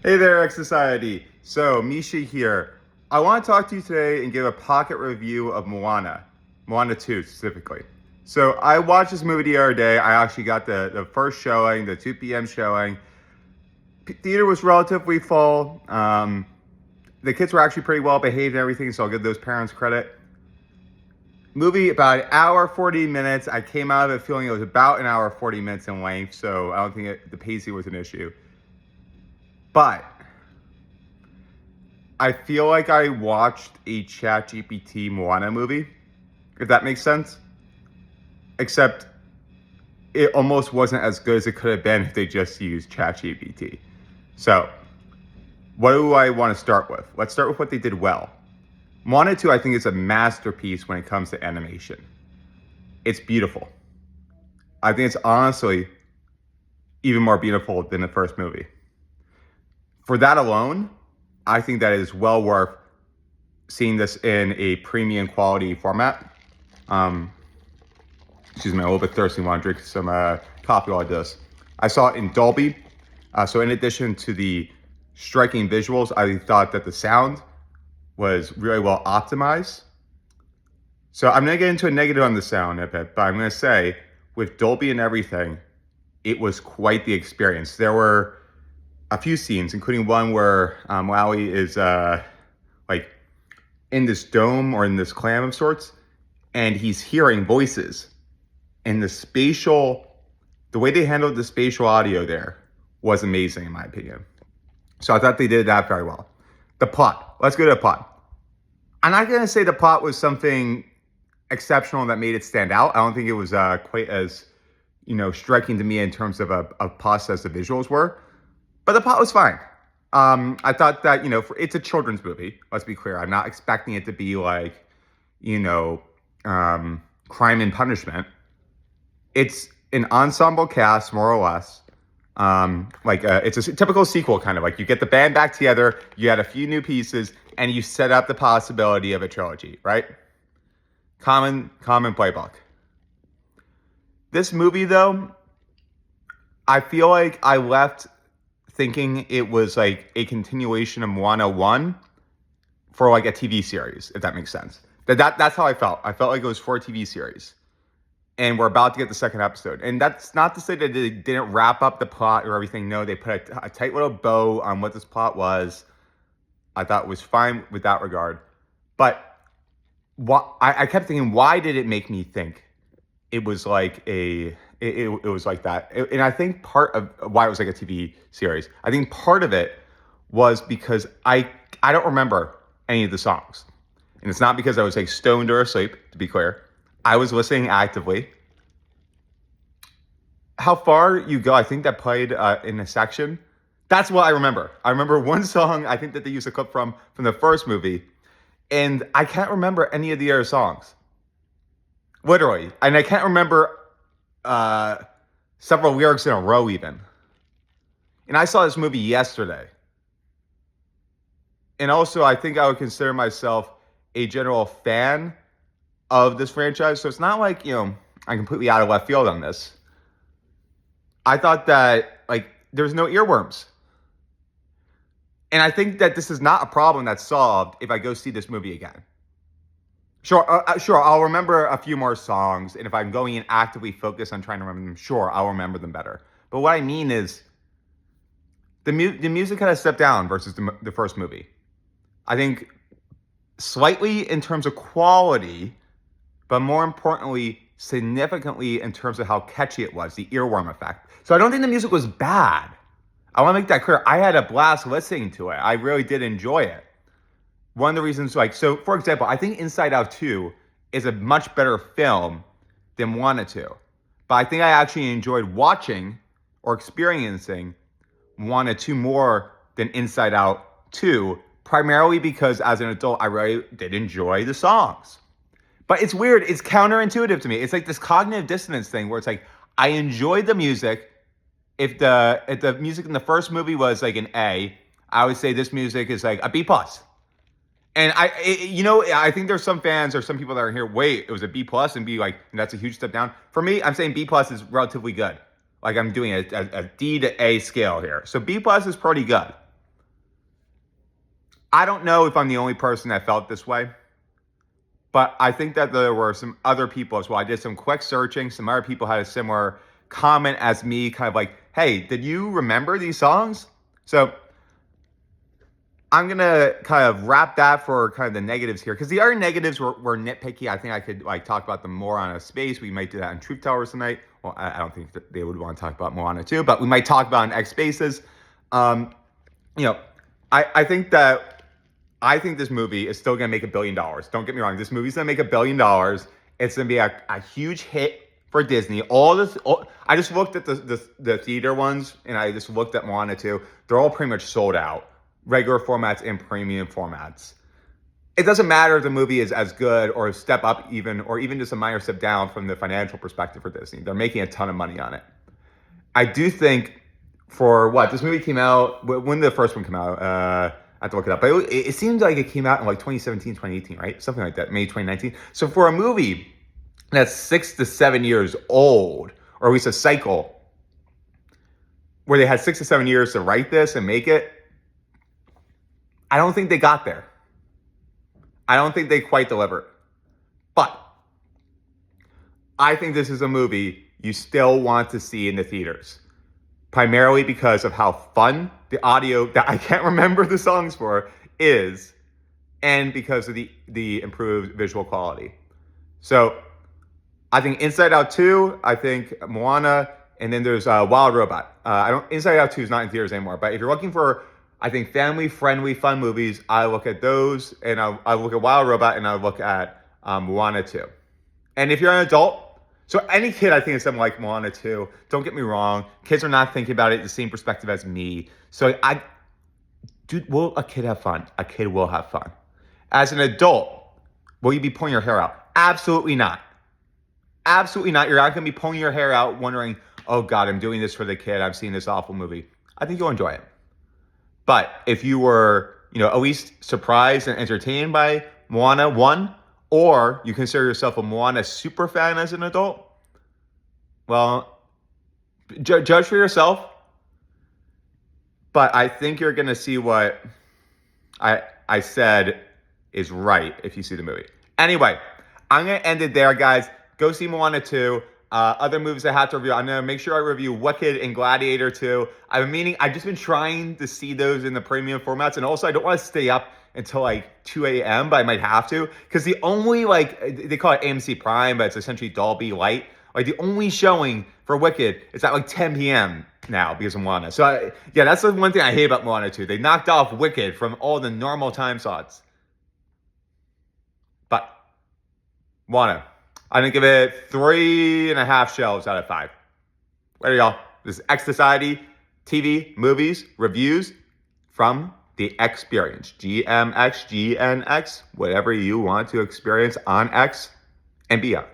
Hey there, X Society. So, Misha here. I want to talk to you today and give a pocket review of Moana 2 specifically. So, I watched this movie the other day. I actually got the first showing, the 2 p.m. showing. Theater was relatively full. The kids were actually pretty well behaved and everything, so I'll give those parents credit. Movie about an hour, 40 minutes. I came out of it feeling it was about an hour, 40 minutes in length, so I don't think the pacing was an issue. But I feel like I watched a ChatGPT Moana movie, if that makes sense. Except it almost wasn't as good as it could have been if they just used ChatGPT. So, what do I want to start with? Let's start with what they did well. Moana 2, I think, is a masterpiece when it comes to animation. It's beautiful. I think it's honestly even more beautiful than the first movie. For that alone, I think that it is well worth seeing this in a premium quality format. Excuse me, I'm a little bit thirsty. Want to drink some coffee while I do this. I saw it in Dolby. So in addition to the striking visuals, I thought that the sound was really well optimized. So I'm going to get into a negative on the sound a bit, but I'm going to say with Dolby and everything, it was quite the experience. There were a few scenes, including one where Maui is like in this dome or in this clam of sorts, and he's hearing voices. And the way they handled the spatial audio there was amazing, in my opinion. So I thought they did that very well. The plot. Let's go to the plot. I'm not going to say the plot was something exceptional that made it stand out. I don't think it was quite as, striking to me in terms of a plus as the visuals were. But the plot was fine. I thought that, it's a children's movie. Let's be clear. I'm not expecting it to be like, Crime and Punishment. It's an ensemble cast, more or less. It's a typical sequel, kind of like you get the band back together, you add a few new pieces, and you set up the possibility of a trilogy, right? Common playbook. This movie, though, I feel like I left thinking it was like a continuation of Moana 1 for like a TV series, if that makes sense. That's how I felt. I felt like it was for a TV series. And we're about to get the second episode. And that's not to say that they didn't wrap up the plot or everything. No, they put a tight little bow on what this plot was. I thought it was fine with that regard. But I kept thinking, why did it make me think it was like it was like that? And I think part of why it was like a TV series, I think part of it was because I don't remember any of the songs. And it's not because I was like stoned or asleep, to be clear. I was listening actively. How far you go, I think that played in a section. That's what I remember. I remember one song, I think that they used a clip from the first movie. And I can't remember any of the other songs. Literally. And I can't remember several lyrics in a row even. And I saw this movie yesterday. And also, I think I would consider myself a general fan of this franchise. So it's not like, I'm completely out of left field on this. I thought that, there's no earworms. And I think that this is not a problem that's solved if I go see this movie again. Sure, I'll remember a few more songs. And if I'm going in actively focused on trying to remember them, sure, I'll remember them better. But what I mean is, the music kind of stepped down versus the first movie. I think slightly in terms of quality, but more importantly, significantly in terms of how catchy it was, the earworm effect. So I don't think the music was bad. I want to make that clear. I had a blast listening to it. I really did enjoy it. One of the reasons, for example, I think Inside Out 2 is a much better film than Moana 2. But I think I actually enjoyed watching or experiencing Moana 2 more than Inside Out 2, primarily because as an adult, I really did enjoy the songs. But it's weird. It's counterintuitive to me. It's like this cognitive dissonance thing where it's like, I enjoyed the music. If the music in the first movie was like an A, I would say this music is like a B+. And I think there's some fans or some people that are here, wait, it was a B+ and be like, that's a huge step down. For me, I'm saying B+ is relatively good. Like I'm doing a D to A scale here. So B+ is pretty good. I don't know if I'm the only person that felt this way, but I think that there were some other people as well. I did some quick searching. Some other people had a similar comment as me, kind of like, hey, did you remember these songs? So I'm going to kind of wrap that for kind of the negatives here, because the other negatives were nitpicky. I think I could like talk about them more on a space. We might do that in Truth Tellers tonight. Well, I don't think that they would want to talk about Moana too, but we might talk about in X spaces. Um, you know, I think that I think this movie is still going to make $1 billion. Don't get me wrong. This movie's going to make $1 billion. It's going to be a huge hit for Disney. I just looked at the theater ones, and I just looked at Moana 2. They're all pretty much sold out. Regular formats and premium formats. It doesn't matter if the movie is as good or a step up even, or even just a minor step down from the financial perspective for Disney. They're making a ton of money on it. I do think for what this movie came out, when the first one came out, I have to look it up, but it seems like it came out in like 2017, 2018, right? Something like that, May 2019. So for a movie that's 6 to 7 years old, or at least a cycle where they had 6 to 7 years to write this and make it, I don't think they got there. I don't think they quite delivered. But I think this is a movie you still want to see in the theaters, primarily because of how fun the audio that I can't remember the songs for is, and because of the improved visual quality. So I think Inside Out 2, I think Moana, and then there's Wild Robot. Inside Out 2 is not in theaters anymore, but if you're looking for, I think, family-friendly, fun movies, I look at those, and I look at Wild Robot, and I look at Moana 2. And if you're an adult, so any kid, I think, is something like Moana 2. Don't get me wrong. Kids are not thinking about it the same perspective as me. So will a kid have fun? A kid will have fun. As an adult, will you be pulling your hair out? Absolutely not. Absolutely not. You're not going to be pulling your hair out wondering, oh God, I'm doing this for the kid. I'm seeing this awful movie. I think you'll enjoy it. But if you were, at least surprised and entertained by Moana 1, or you consider yourself a Moana super fan as an adult, well, judge for yourself. But I think you're going to see what I said is right if you see the movie. Anyway, I'm going to end it there, guys. Go see Moana 2. Other movies I have to review. I'm going to make sure I review Wicked and Gladiator 2. I've just been trying to see those in the premium formats. And also, I don't want to stay up until like 2 a.m., but I might have to. Because the only, they call it AMC Prime, but it's essentially Dolby Light. Like, the only showing for Wicked is at like 10 p.m. now because of Moana. So, that's the one thing I hate about Moana 2. They knocked off Wicked from all the normal time slots. But, Moana. I'm going to give it 3.5 shells out of 5. Later, y'all. This is X Society, TV, movies, reviews from the experience. GMX, GNX, whatever you want to experience on X and beyond.